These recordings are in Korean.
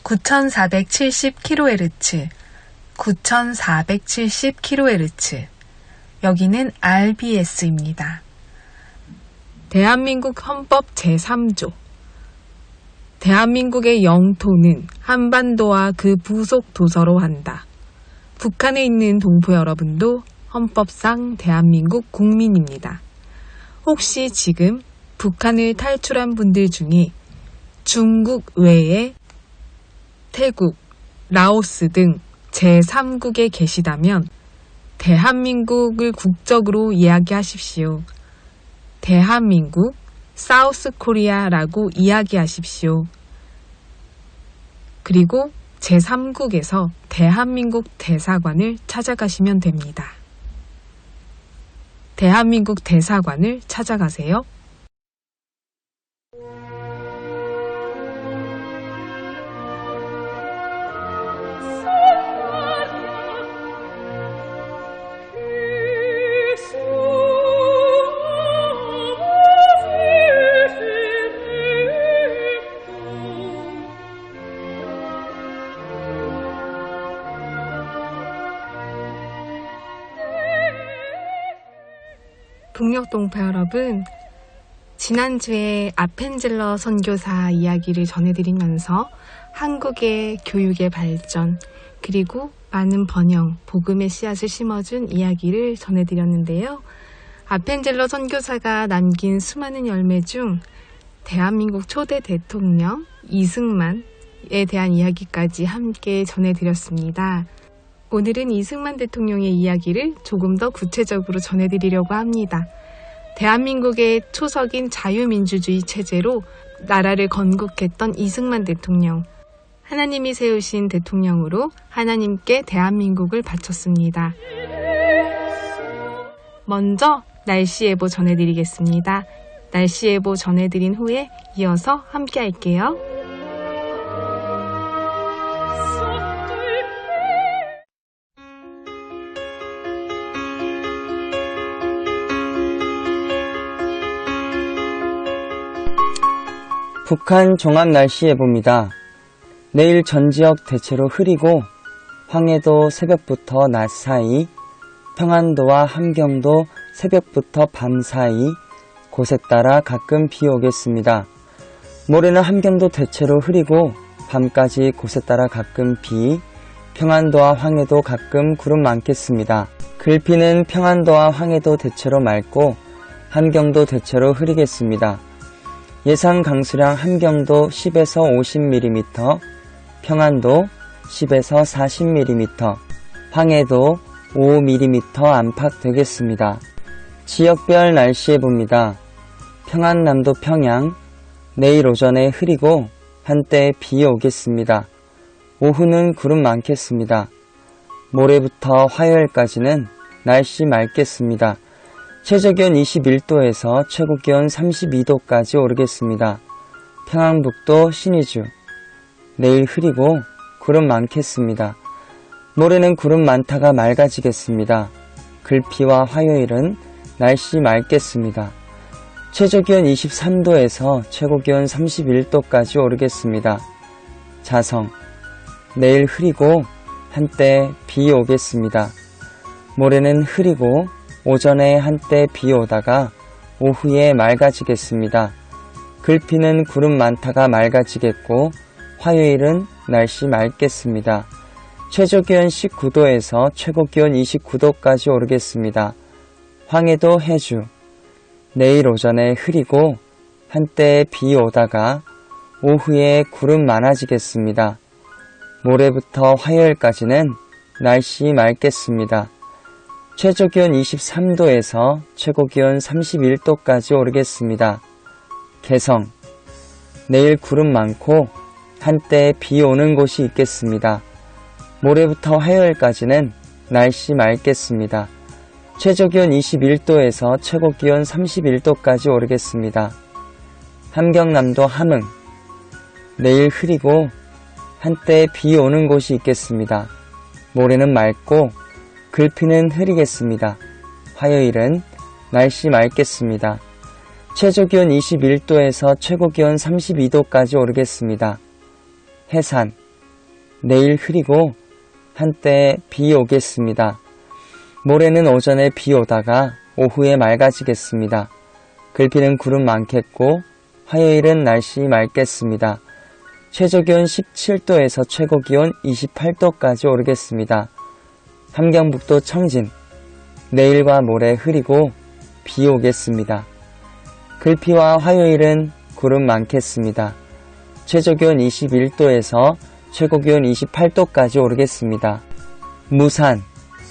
9470kHz, 9470kHz. 여기는 RBS입니다. 대한민국 헌법 제3조. 대한민국의 영토는 한반도와 그 부속 도서로 한다. 북한에 있는 동포 여러분도 헌법상 대한민국 국민입니다. 혹시 지금 북한을 탈출한 분들 중에 중국 외에 태국, 라오스 등 제3국에 계시다면 대한민국을 국적으로 이야기하십시오. 대한민국, 사우스 코리아라고 이야기하십시오. 그리고 제3국에서 대한민국 대사관을 찾아가시면 됩니다. 대한민국 대사관을 찾아가세요. 북녘동포 여러분, 지난주에 아펜젤러 선교사 이야기를 전해드리면서 한국의 교육의 발전, 그리고 많은 번영, 복음의 씨앗을 심어준 이야기를 전해드렸는데요. 아펜젤러 선교사가 남긴 수많은 열매 중 대한민국 초대 대통령 이승만에 대한 이야기까지 함께 전해드렸습니다. 오늘은 이승만 대통령의 이야기를 조금 더 구체적으로 전해드리려고 합니다. 대한민국의 초석인 자유민주주의 체제로 나라를 건국했던 이승만 대통령. 하나님이 세우신 대통령으로 하나님께 대한민국을 바쳤습니다. 먼저 날씨 예보 전해드리겠습니다. 날씨 예보 전해드린 후에 이어서 함께 할게요. 북한 종합날씨예보입니다. 내일 전 지역 대체로 흐리고 황해도 새벽부터 낮 사이, 평안도와 함경도 새벽부터 밤 사이 곳에 따라 가끔 비 오겠습니다. 모레는 함경도 대체로 흐리고 밤까지 곳에 따라 가끔 비, 평안도와 황해도 가끔 구름 많겠습니다. 글피는 평안도와 황해도 대체로 맑고 함경도 대체로 흐리겠습니다. 예상 강수량 함경도 10에서 50mm, 평안도 10에서 40mm, 황해도 5mm 안팎 되겠습니다. 지역별 날씨 예보입니다. 평안남도 평양, 내일 오전에 흐리고 한때 비 오겠습니다. 오후는 구름 많겠습니다. 모레부터 화요일까지는 날씨 맑겠습니다. 최저기온 21도에서 최고기온 32도까지 오르겠습니다. 평안북도 신의주, 내일 흐리고 구름 많겠습니다. 모레는 구름 많다가 맑아지겠습니다. 글피와 화요일은 날씨 맑겠습니다. 최저기온 23도에서 최고기온 31도까지 오르겠습니다. 자성, 내일 흐리고 한때 비 오겠습니다. 모레는 흐리고 오전에 한때 비 오다가 오후에 맑아지겠습니다. 글피는 구름 많다가 맑아지겠고 화요일은 날씨 맑겠습니다. 최저기온 19도에서 최고기온 29도까지 오르겠습니다. 황해도 해주, 내일 오전에 흐리고 한때 비 오다가 오후에 구름 많아지겠습니다. 모레부터 화요일까지는 날씨 맑겠습니다. 최저기온 23도에서 최고기온 31도까지 오르겠습니다. 개성, 내일 구름 많고 한때 비 오는 곳이 있겠습니다. 모레부터 화요일까지는 날씨 맑겠습니다. 최저기온 21도에서 최고기온 31도까지 오르겠습니다. 함경남도 함흥, 내일 흐리고 한때 비 오는 곳이 있겠습니다. 모레는 맑고 글피는 흐리겠습니다. 화요일은 날씨 맑겠습니다. 최저기온 21도에서 최고기온 32도까지 오르겠습니다. 해산, 내일 흐리고 한때 비 오겠습니다. 모레는 오전에 비 오다가 오후에 맑아지겠습니다. 글비는 구름 많겠고 화요일은 날씨 맑겠습니다. 최저기온 17도에서 최고기온 28도까지 오르겠습니다. 함경북도 청진, 내일과 모레 흐리고 비 오겠습니다. 글피와 화요일은 구름 많겠습니다. 최저기온 21도에서 최고기온 28도까지 오르겠습니다. 무산,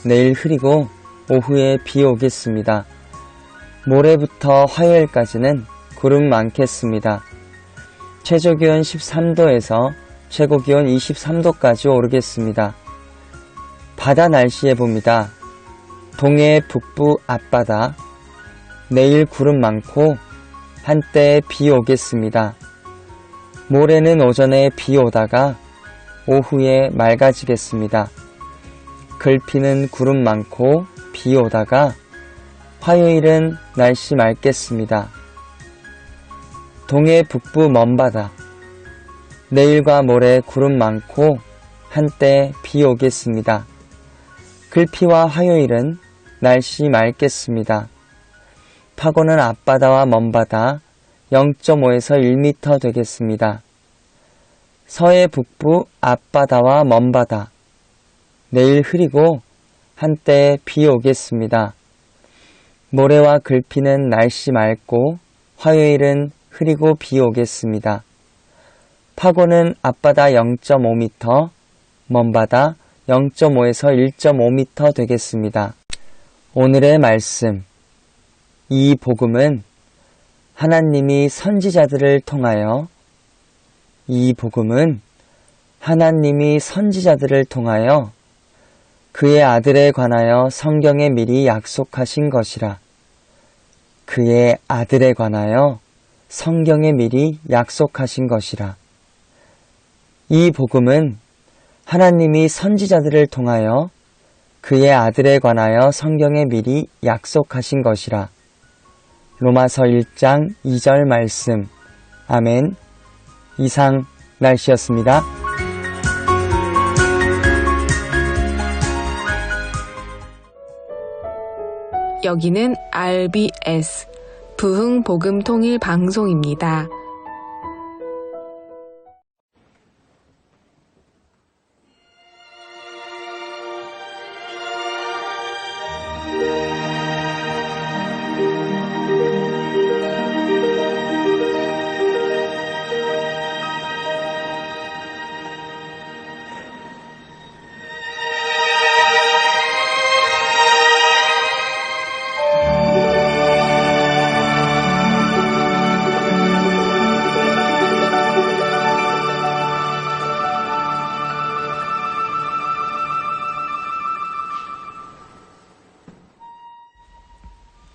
내일 흐리고 오후에 비 오겠습니다. 모레부터 화요일까지는 구름 많겠습니다. 최저기온 13도에서 최고기온 23도까지 오르겠습니다. 바다 날씨 예보입니다. 동해 북부 앞바다, 내일 구름 많고 한때 비 오겠습니다. 모레는 오전에 비 오다가 오후에 맑아지겠습니다. 글피는 구름 많고 비 오다가 화요일은 날씨 맑겠습니다. 동해 북부 먼바다, 내일과 모레 구름 많고 한때 비 오겠습니다. 글피와 화요일은 날씨 맑겠습니다. 파고는 앞바다와 먼바다 0.5에서 1m 되겠습니다. 서해 북부 앞바다와 먼바다, 내일 흐리고 한때 비 오겠습니다. 모레와 글피는 날씨 맑고 화요일은 흐리고 비 오겠습니다. 파고는 앞바다 0.5m, 먼바다 0.5에서 1.5m 되겠습니다. 오늘의 말씀. 이 복음은 하나님이 선지자들을 통하여 그의 아들에 관하여 성경에 미리 약속하신 것이라. 그의 아들에 관하여 성경에 미리 약속하신 것이라. 이 복음은 하나님이 선지자들을 통하여 그의 아들에 관하여 성경에 미리 약속하신 것이라. 로마서 1장 2절 말씀. 아멘. 이상 날씨였습니다. 여기는 RBS 부흥복음통일방송입니다.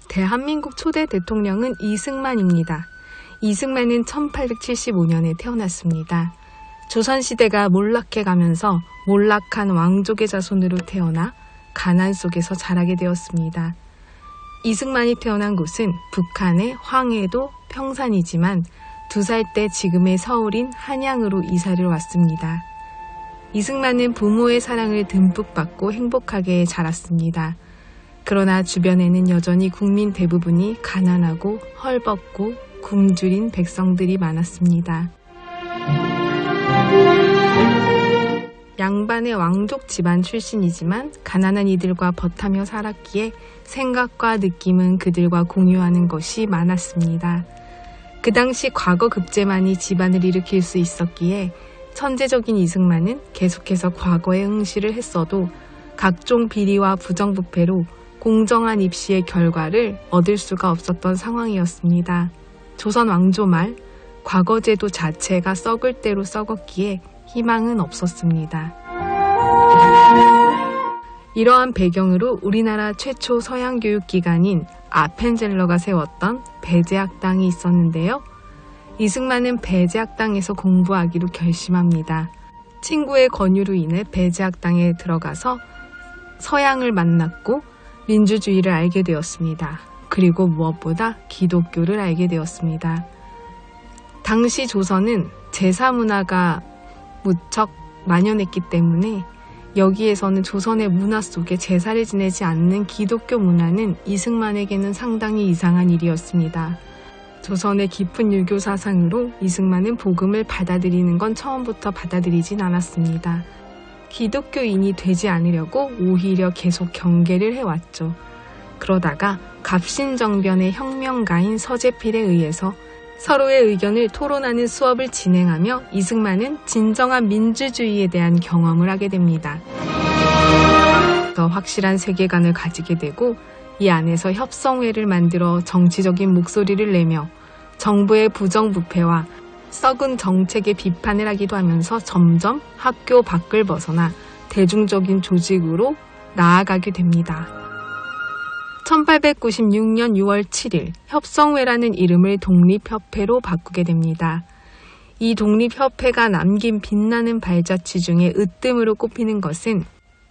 대한민국 초대 대통령은 이승만입니다. 이승만은 1875년에 태어났습니다. 조선시대가 몰락해가면서 몰락한 왕족의 자손으로 태어나 가난 속에서 자라게 되었습니다. 이승만이 태어난 곳은 북한의 황해도 평산이지만 2살 때 지금의 서울인 한양으로 이사를 왔습니다. 이승만은 부모의 사랑을 듬뿍 받고 행복하게 자랐습니다. 그러나 주변에는 여전히 국민 대부분이 가난하고 헐벗고 굶주린 백성들이 많았습니다. 양반의 왕족 집안 출신이지만 가난한 이들과 벗하며 살았기에 생각과 느낌은 그들과 공유하는 것이 많았습니다. 그 당시 과거 급제만이 집안을 일으킬 수 있었기에 천재적인 이승만은 계속해서 과거에 응시를 했어도 각종 비리와 부정부패로 공정한 입시의 결과를 얻을 수가 없었던 상황이었습니다. 조선 왕조 말 과거제도 자체가 썩을 대로 썩었기에 희망은 없었습니다. 이러한 배경으로 우리나라 최초 서양 교육기관인 아펜젤러가 세웠던 배제학당이 있었는데요. 이승만은 배제학당에서 공부하기로 결심합니다. 친구의 권유로 인해 배제학당에 들어가서 서양을 만났고 민주주의를 알게 되었습니다. 그리고 무엇보다 기독교를 알게 되었습니다. 당시 조선은 제사 문화가 무척 만연했기 때문에 여기에서는 조선의 문화 속에 제사를 지내지 않는 기독교 문화는 이승만에게는 상당히 이상한 일이었습니다. 조선의 깊은 유교 사상으로 이승만은 복음을 받아들이는 건 처음부터 받아들이진 않았습니다. 기독교인이 되지 않으려고 오히려 계속 경계를 해왔죠. 그러다가 갑신정변의 혁명가인 서재필에 의해서 서로의 의견을 토론하는 수업을 진행하며 이승만은 진정한 민주주의에 대한 경험을 하게 됩니다. 더 확실한 세계관을 가지게 되고 이 안에서 협성회를 만들어 정치적인 목소리를 내며 정부의 부정부패와 썩은 정책의 비판을 하기도 하면서 점점 학교 밖을 벗어나 대중적인 조직으로 나아가게 됩니다. 1896년 6월 7일 협성회라는 이름을 독립협회로 바꾸게 됩니다. 이 독립협회가 남긴 빛나는 발자취 중에 으뜸으로 꼽히는 것은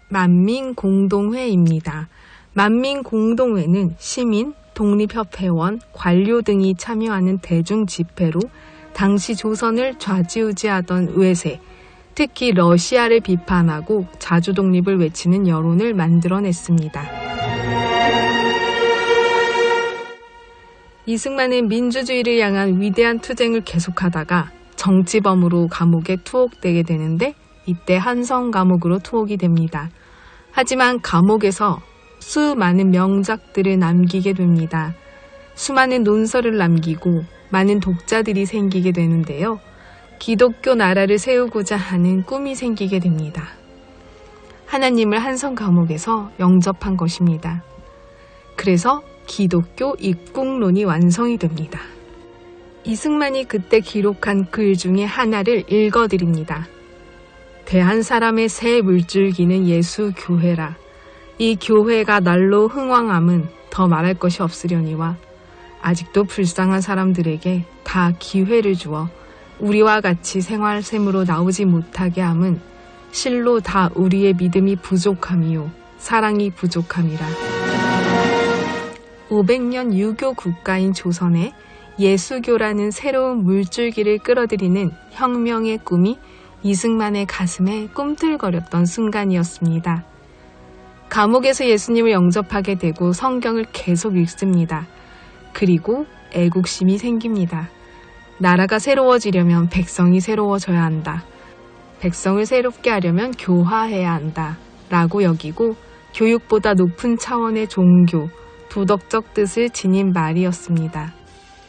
만민공동회입니다. 만민공동회는 시민, 독립협회원, 관료 등이 참여하는 대중집회로 당시 조선을 좌지우지하던 외세, 특히 러시아를 비판하고 자주독립을 외치는 여론을 만들어냈습니다. 이승만은 민주주의를 향한 위대한 투쟁을 계속하다가 정치범으로 감옥에 투옥되게 되는데 이때 한성 감옥으로 투옥이 됩니다. 하지만 감옥에서 수많은 명작들을 남기게 됩니다. 수많은 논설을 남기고 많은 독자들이 생기게 되는데요. 기독교 나라를 세우고자 하는 꿈이 생기게 됩니다. 하나님을 한성 감옥에서 영접한 것입니다. 그래서 기독교 입국론이 완성이 됩니다. 이승만이 그때 기록한 글 중에 하나를 읽어드립니다. 대한 사람의 새 물줄기는 예수 교회라. 이 교회가 날로 흥왕함은 더 말할 것이 없으려니와 아직도 불쌍한 사람들에게 다 기회를 주어 우리와 같이 생활샘으로 나오지 못하게 함은 실로 다 우리의 믿음이 부족함이요 사랑이 부족함이라. 500년 유교 국가인 조선에 예수교라는 새로운 물줄기를 끌어들이는 혁명의 꿈이 이승만의 가슴에 꿈틀거렸던 순간이었습니다. 감옥에서 예수님을 영접하게 되고 성경을 계속 읽습니다. 그리고 애국심이 생깁니다. 나라가 새로워지려면 백성이 새로워져야 한다. 백성을 새롭게 하려면 교화해야 한다. 라고 여기고 교육보다 높은 차원의 종교, 도덕적 뜻을 지닌 말이었습니다.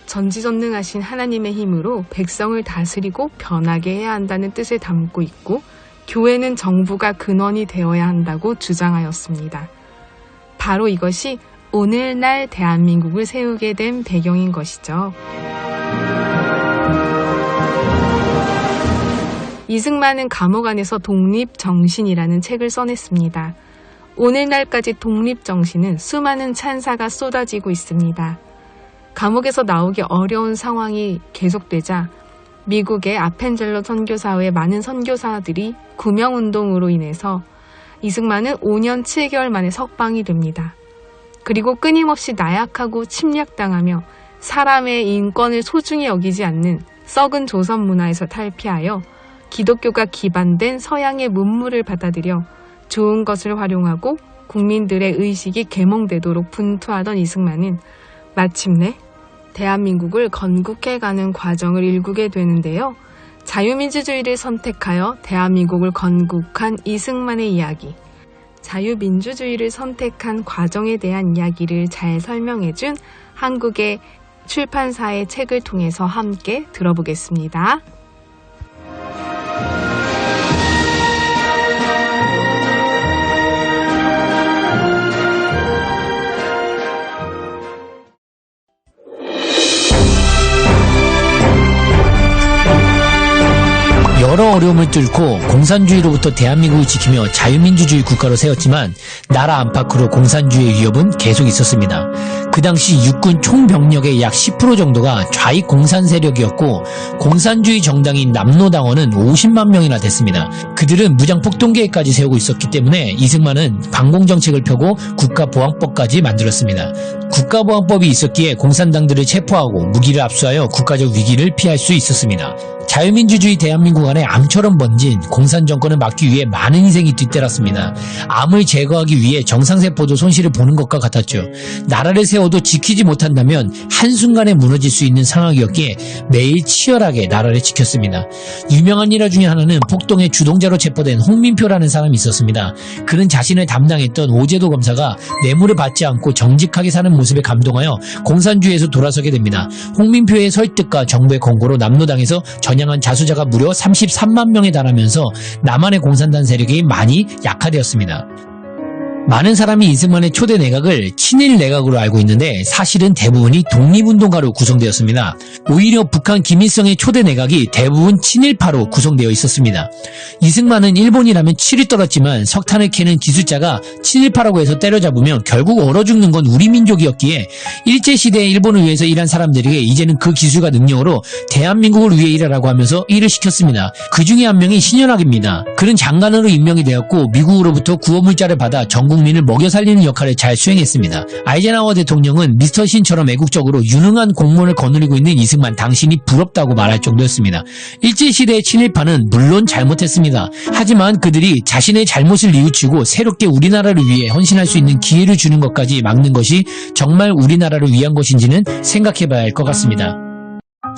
전지전능하신 하나님의 힘으로 백성을 다스리고 변하게 해야 한다는 뜻을 담고 있고 교회는 정부가 근원이 되어야 한다고 주장하였습니다. 바로 이것이 오늘날 대한민국을 세우게 된 배경인 것이죠. 이승만은 감옥 안에서 독립정신이라는 책을 써냈습니다. 오늘날까지 독립정신은 수많은 찬사가 쏟아지고 있습니다. 감옥에서 나오기 어려운 상황이 계속되자 미국의 아펜젤러 선교사회의 많은 선교사들이 구명운동으로 인해서 이승만은 5년 7개월 만에 석방이 됩니다. 그리고 끊임없이 나약하고 침략당하며 사람의 인권을 소중히 여기지 않는 썩은 조선 문화에서 탈피하여 기독교가 기반된 서양의 문물을 받아들여 좋은 것을 활용하고 국민들의 의식이 계몽되도록 분투하던 이승만은 마침내 대한민국을 건국해가는 과정을 일구게 되는데요. 자유민주주의를 선택하여 대한민국을 건국한 이승만의 이야기, 자유민주주의를 선택한 과정에 대한 이야기를 잘 설명해준 한국의 출판사의 책을 통해서 함께 들어보겠습니다. 여러 어려움을 뚫고 공산주의로부터 대한민국을 지키며 자유민주주의 국가로 세웠지만 나라 안팎으로 공산주의의 위협은 계속 있었습니다. 그 당시 육군 총병력의 약 10% 정도가 좌익 공산 세력이었고 공산주의 정당인 남로당원은 50만 명이나 됐습니다. 그들은 무장 폭동계획까지 세우고 있었기 때문에 이승만은 반공정책을 펴고 국가보안법까지 만들었습니다. 국가보안법이 있었기에 공산당들을 체포하고 무기를 압수하여 국가적 위기를 피할 수 있었습니다. 자유민주주의 대한민국 안에 암처럼 번진 공산정권을 막기 위해 많은 희생이 뒤따랐습니다. 암을 제거하기 위해 정상세포도 손실을 보는 것과 같았죠. 나라를 세워도 지키지 못한다면 한순간에 무너질 수 있는 상황이었기에 매일 치열하게 나라를 지켰습니다. 유명한 일화 중에 하나는 폭동의 주동자로 체포된 홍민표라는 사람이 있었습니다. 그는 자신을 담당했던 오제도 검사가 뇌물을 받지 않고 정직하게 사는 모습에 감동하여 공산주의에서 돌아서게 됩니다. 홍민표의 설득과 정부의 권고로 남로당에서 전향한 자수자가 무려 33만 명에 달하면서 남한의 공산당 세력이 많이 약화되었습니다. 많은 사람이 이승만의 초대 내각을 친일 내각으로 알고 있는데 사실은 대부분이 독립운동가로 구성되었습니다. 오히려 북한 김일성의 초대 내각이 대부분 친일파로 구성되어 있었습니다. 이승만은 일본이라면 치를 떨었지만 석탄을 캐는 기술자가 친일파라고 해서 때려잡으면 결국 얼어 죽는 건 우리 민족이었기에 일제시대에 일본을 위해서 일한 사람들에게 이제는 그 기술과 능력으로 대한민국을 위해 일하라고 하면서 일을 시켰습니다. 그 중에 한 명이 신현학입니다. 그는 장관으로 임명이 되었고 미국으로부터 구호물자를 받아 전국 국민을 먹여 살리는 역할을 잘 수행했습니다. 아이젠하워 대통령은 미스터 신처럼 애국적으로 유능한 공무원을 거느리고 있는 이승만 당신이 부럽다고 말할 정도였습니다. 일제시대의 친일파는 물론 잘못했습니다. 하지만 그들이 자신의 잘못을 뉘우치고 새롭게 우리나라를 위해 헌신할 수 있는 기회를 주는 것까지 막는 것이 정말 우리나라를 위한 것인지는 생각해봐야 할 것 같습니다.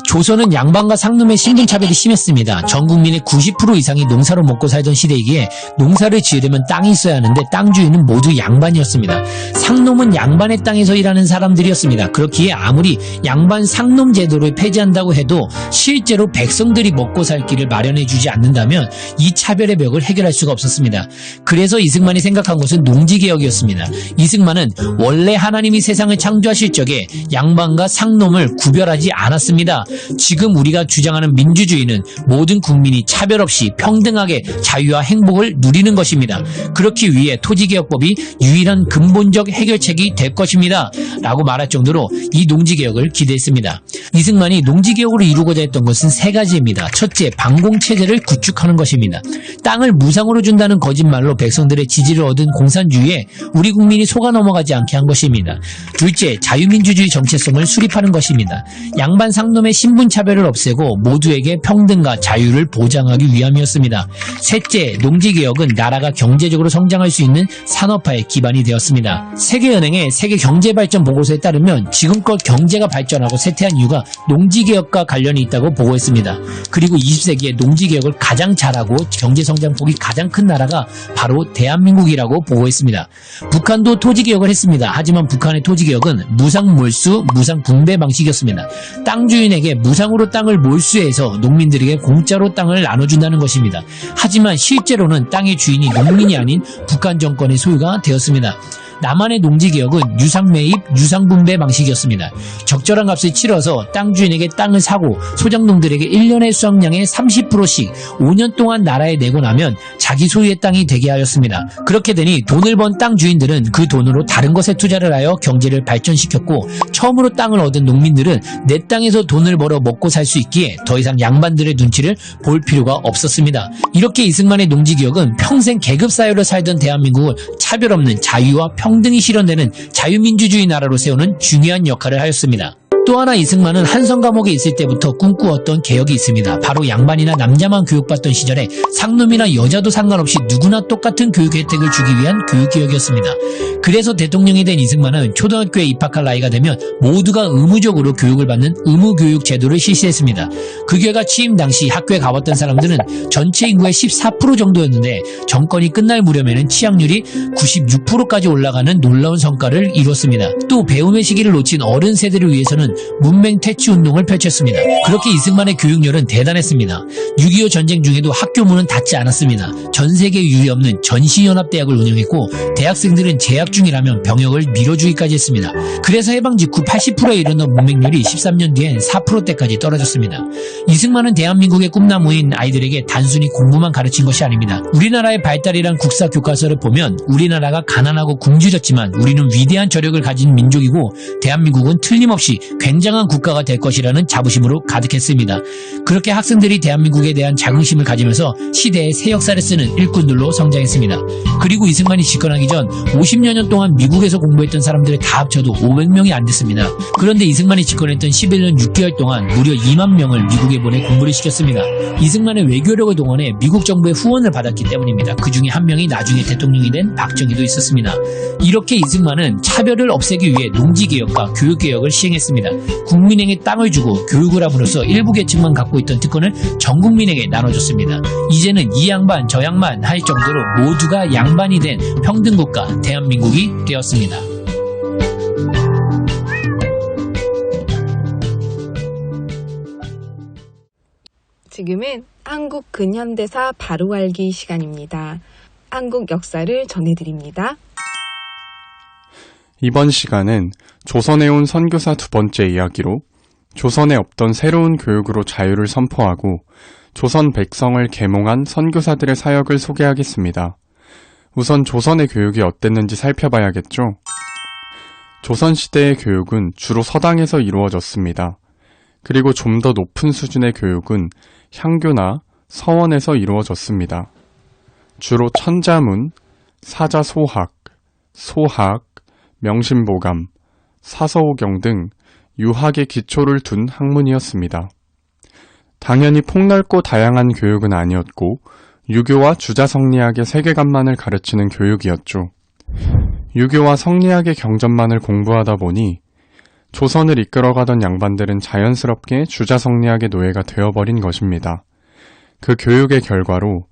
조선은 양반과 상놈의 신분차별이 심했습니다. 전 국민의 90% 이상이 농사로 먹고 살던 시대이기에 농사를 지으려면 땅이 있어야 하는데 땅 주인은 모두 양반이었습니다. 상놈은 양반의 땅에서 일하는 사람들이었습니다. 그렇기에 아무리 양반 상놈 제도를 폐지한다고 해도 실제로 백성들이 먹고 살 길을 마련해주지 않는다면 이 차별의 벽을 해결할 수가 없었습니다. 그래서 이승만이 생각한 것은 농지개혁이었습니다. 이승만은 원래 하나님이 세상을 창조하실 적에 양반과 상놈을 구별하지 않았습니다. 지금 우리가 주장하는 민주주의는 모든 국민이 차별 없이 평등하게 자유와 행복을 누리는 것입니다. 그렇기 위해 토지개혁법이 유일한 근본적 해결책이 될 것입니다. 라고 말할 정도로 이 농지개혁을 기대했습니다. 이승만이 농지개혁으로 이루고자 했던 것은 세 가지입니다. 첫째, 방공체제를 구축하는 것입니다. 땅을 무상으로 준다는 거짓말로 백성들의 지지를 얻은 공산주의에 우리 국민이 속아 넘어가지 않게 한 것입니다. 둘째, 자유민주주의 정체성을 수립하는 것입니다. 양반 상놈의 신분차별을 없애고 모두에게 평등과 자유를 보장하기 위함이었습니다. 셋째, 농지개혁은 나라가 경제적으로 성장할 수 있는 산업화의 기반이 되었습니다. 세계은행의 세계경제발전 보고서에 따르면 지금껏 경제가 발전하고 쇠퇴한 이유가 농지개혁과 관련이 있다고 보고했습니다. 그리고 20세기에 농지개혁을 가장 잘하고 경제성장폭이 가장 큰 나라가 바로 대한민국이라고 보고했습니다. 북한도 토지개혁을 했습니다. 하지만 북한의 토지개혁은 무상몰수, 무상분배 방식이었습니다. 땅 주인에게 무상으로 땅을 몰수해서 농민들에게 공짜로 땅을 나눠준다는 것입니다. 하지만 실제로는 땅의 주인이 농민이 아닌 북한 정권의 소유가 되었습니다. 남한의 농지개혁은 유상매입, 유상분배 방식이었습니다. 적절한 값을 치러서 땅 주인에게 땅을 사고 소작농들에게 1년의 수확량의 30%씩 5년 동안 나라에 내고 나면 자기 소유의 땅이 되게 하였습니다. 그렇게 되니 돈을 번 땅 주인들은 그 돈으로 다른 것에 투자를 하여 경제를 발전시켰고 처음으로 땅을 얻은 농민들은 내 땅에서 돈을 벌어 먹고 살 수 있기에 더 이상 양반들의 눈치를 볼 필요가 없었습니다. 이렇게 이승만의 농지개혁은 평생 계급사회로 살던 대한민국을 차별 없는 자유와 평등이 실현되는 자유민주주의 나라로 세우는 중요한 역할을 하였습니다. 또 하나 이승만은 한성 감옥에 있을 때부터 꿈꾸었던 개혁이 있습니다. 바로 양반이나 남자만 교육받던 시절에 상놈이나 여자도 상관없이 누구나 똑같은 교육 혜택을 주기 위한 교육개혁이었습니다. 그래서 대통령이 된 이승만은 초등학교에 입학할 나이가 되면 모두가 의무적으로 교육을 받는 의무교육 제도를 실시했습니다. 그 결과 취임 당시 학교에 가봤던 사람들은 전체 인구의 14% 정도였는데 정권이 끝날 무렵에는 취학률이 96%까지 올라가는 놀라운 성과를 이뤘습니다. 또 배움의 시기를 놓친 어른 세대를 위해서는 문맹 퇴치 운동을 펼쳤습니다. 그렇게 이승만의 교육열은 대단했습니다. 6.25 전쟁 중에도 학교 문은 닫지 않았습니다. 전 세계 유례 없는 전시연합대학을 운영했고 대학생들은 재학 중이라면 병역을 밀어주기까지 했습니다. 그래서 해방 직후 80%에 이르는 문맹률이 13년 뒤엔 4%대까지 떨어졌습니다. 이승만은 대한민국의 꿈나무인 아이들에게 단순히 공부만 가르친 것이 아닙니다. 우리나라의 발달이란 국사 교과서를 보면 우리나라가 가난하고 굶주렸지만 우리는 위대한 저력을 가진 민족이고 대한민국은 틀림없이 굉장한 국가가 될 것이라는 자부심으로 가득했습니다. 그렇게 학생들이 대한민국에 대한 자긍심을 가지면서 시대의 새 역사를 쓰는 일꾼들로 성장했습니다. 그리고 이승만이 집권하기 전 50여 년 동안 미국에서 공부했던 사람들을 다 합쳐도 500명이 안 됐습니다. 그런데 이승만이 집권했던 11년 6개월 동안 무려 2만 명을 미국에 보내 공부를 시켰습니다. 이승만의 외교력을 동원해 미국 정부의 후원을 받았기 때문입니다. 그 중에 한 명이 나중에 대통령이 된 박정희도 있었습니다. 이렇게 이승만은 차별을 없애기 위해 농지개혁과 교육개혁을 시행했습니다. 국민에게 땅을 주고 교육을 함으로써 일부 계층만 갖고 있던 특권을 전 국민에게 나눠줬습니다. 이제는 이 양반 저 양반 할 정도로 모두가 양반이 된 평등국가 대한민국이 되었습니다. 지금은 한국 근현대사 바로 알기 시간입니다. 한국 역사를 전해드립니다. 이번 시간은 조선에 온 선교사 두 번째 이야기로 조선에 없던 새로운 교육으로 자유를 선포하고 조선 백성을 계몽한 선교사들의 사역을 소개하겠습니다. 우선 조선의 교육이 어땠는지 살펴봐야겠죠? 조선시대의 교육은 주로 서당에서 이루어졌습니다. 그리고 좀 더 높은 수준의 교육은 향교나 서원에서 이루어졌습니다. 주로 천자문, 사자소학, 소학, 명심보감, 사서오경 등 유학의 기초를 둔 학문이었습니다. 당연히 폭넓고 다양한 교육은 아니었고 유교와 주자성리학의 세계관만을 가르치는 교육이었죠. 유교와 성리학의 경전만을 공부하다 보니 조선을 이끌어가던 양반들은 자연스럽게 주자성리학의 노예가 되어버린 것입니다. 그 교육의 결과로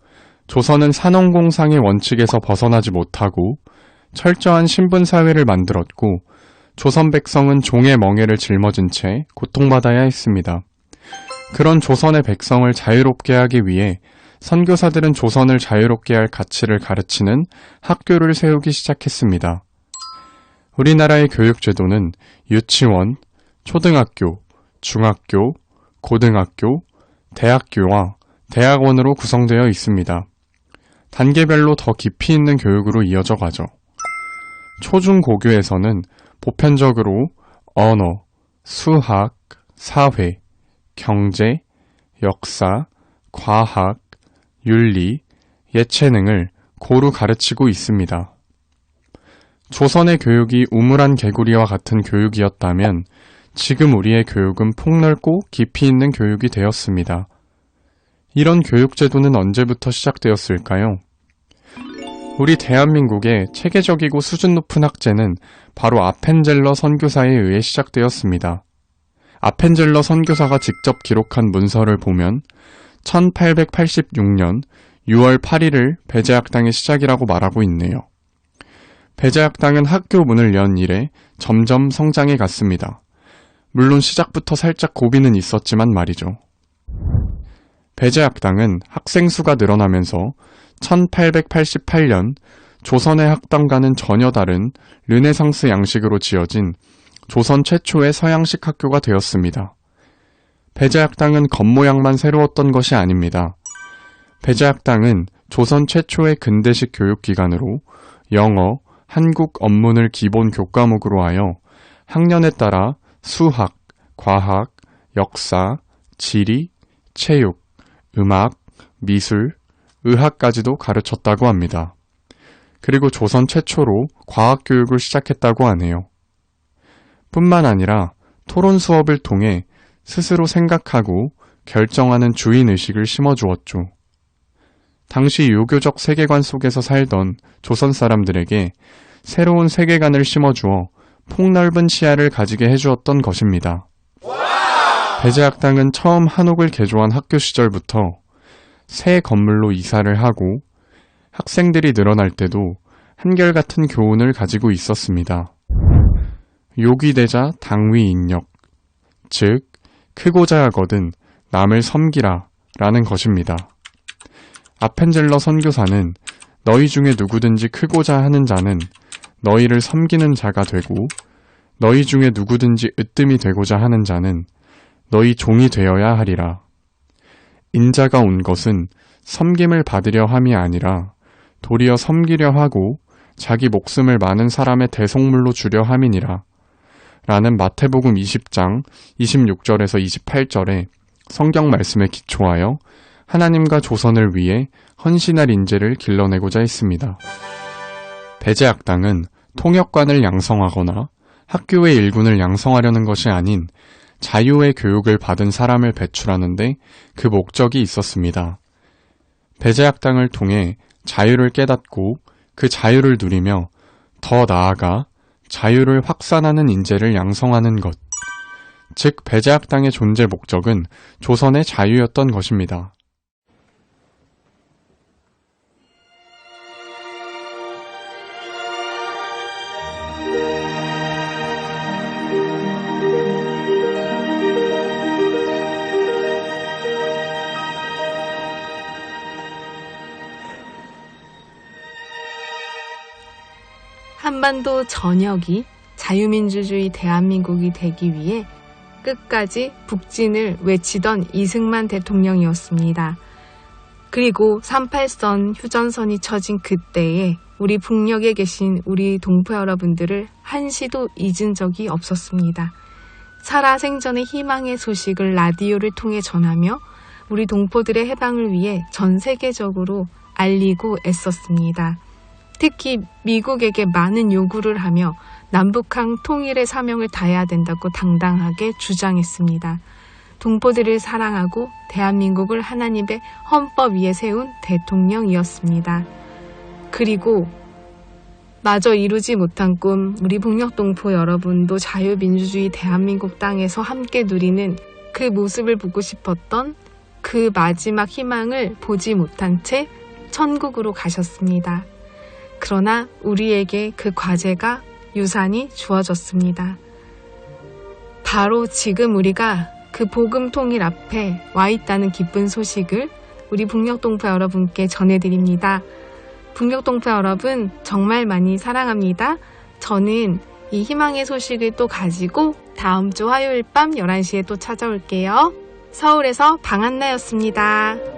조선은 산업공상의 원칙에서 벗어나지 못하고 철저한 신분사회를 만들었고 조선 백성은 종의 멍에를 짊어진 채 고통받아야 했습니다. 그런 조선의 백성을 자유롭게 하기 위해 선교사들은 조선을 자유롭게 할 가치를 가르치는 학교를 세우기 시작했습니다. 우리나라의 교육제도는 유치원, 초등학교, 중학교, 고등학교, 대학교와 대학원으로 구성되어 있습니다. 단계별로 더 깊이 있는 교육으로 이어져 가죠. 초중고교에서는 보편적으로 언어, 수학, 사회, 경제, 역사, 과학, 윤리, 예체능을 고루 가르치고 있습니다. 조선의 교육이 우물안 개구리와 같은 교육이었다면 지금 우리의 교육은 폭넓고 깊이 있는 교육이 되었습니다. 이런 교육제도는 언제부터 시작되었을까요? 우리 대한민국의 체계적이고 수준 높은 학제는 바로 아펜젤러 선교사에 의해 시작되었습니다. 아펜젤러 선교사가 직접 기록한 문서를 보면 1886년 6월 8일을 배제학당의 시작이라고 말하고 있네요. 배제학당은 학교 문을 연 이래 점점 성장해 갔습니다. 물론 시작부터 살짝 고비는 있었지만 말이죠. 배제학당은 학생 수가 늘어나면서 1888년 조선의 학당과는 전혀 다른 르네상스 양식으로 지어진 조선 최초의 서양식 학교가 되었습니다. 배제학당은 겉모양만 새로웠던 것이 아닙니다. 배제학당은 조선 최초의 근대식 교육기관으로 영어, 한국 언문을 기본 교과목으로 하여 학년에 따라 수학, 과학, 역사, 지리, 체육, 음악, 미술, 의학까지도 가르쳤다고 합니다. 그리고 조선 최초로 과학교육을 시작했다고 하네요. 뿐만 아니라 토론 수업을 통해 스스로 생각하고 결정하는 주인의식을 심어주었죠. 당시 유교적 세계관 속에서 살던 조선 사람들에게 새로운 세계관을 심어주어 폭넓은 시야를 가지게 해주었던 것입니다. 배제학당은 처음 한옥을 개조한 학교 시절부터 새 건물로 이사를 하고 학생들이 늘어날 때도 한결같은 교훈을 가지고 있었습니다. 요기되자 당위인력, 즉 크고자 하거든 남을 섬기라 라는 것입니다. 아펜젤러 선교사는 너희 중에 누구든지 크고자 하는 자는 너희를 섬기는 자가 되고 너희 중에 누구든지 으뜸이 되고자 하는 자는 너희 종이 되어야 하리라. 인자가 온 것은 섬김을 받으려 함이 아니라 도리어 섬기려 하고 자기 목숨을 많은 사람의 대속물로 주려 함이니라 라는 마태복음 20장 26절에서 28절의 성경 말씀에 기초하여 하나님과 조선을 위해 헌신할 인재를 길러내고자 했습니다. 배제학당은 통역관을 양성하거나 학교의 일군을 양성하려는 것이 아닌 자유의 교육을 받은 사람을 배출하는데 그 목적이 있었습니다. 배제학당을 통해 자유를 깨닫고 그 자유를 누리며 더 나아가 자유를 확산하는 인재를 양성하는 것, 즉 배제학당의 존재 목적은 조선의 자유였던 것입니다. 한반도 전역이 자유민주주의 대한민국이 되기 위해 끝까지 북진을 외치던 이승만 대통령이었습니다. 그리고 38선 휴전선이 쳐진 그때에 우리 북녘에 계신 우리 동포 여러분들을 한시도 잊은 적이 없었습니다. 살아생전의 희망의 소식을 라디오를 통해 전하며 우리 동포들의 해방을 위해 전 세계적으로 알리고 애썼습니다. 특히 미국에게 많은 요구를 하며 남북한 통일의 사명을 다해야 된다고 당당하게 주장했습니다. 동포들을 사랑하고 대한민국을 하나님의 헌법 위에 세운 대통령이었습니다. 그리고 마저 이루지 못한 꿈, 우리 북녘 동포 여러분도 자유민주주의 대한민국 땅에서 함께 누리는 그 모습을 보고 싶었던 그 마지막 희망을 보지 못한 채 천국으로 가셨습니다. 그러나 우리에게 그 과제가 유산이 주어졌습니다. 바로 지금 우리가 그 복음 통일 앞에 와 있다는 기쁜 소식을 우리 북녘 동포 여러분께 전해드립니다. 북녘 동포 여러분 정말 많이 사랑합니다. 저는 이 희망의 소식을 또 가지고 다음 주 화요일 밤 11시에 또 찾아올게요. 서울에서 방한나였습니다.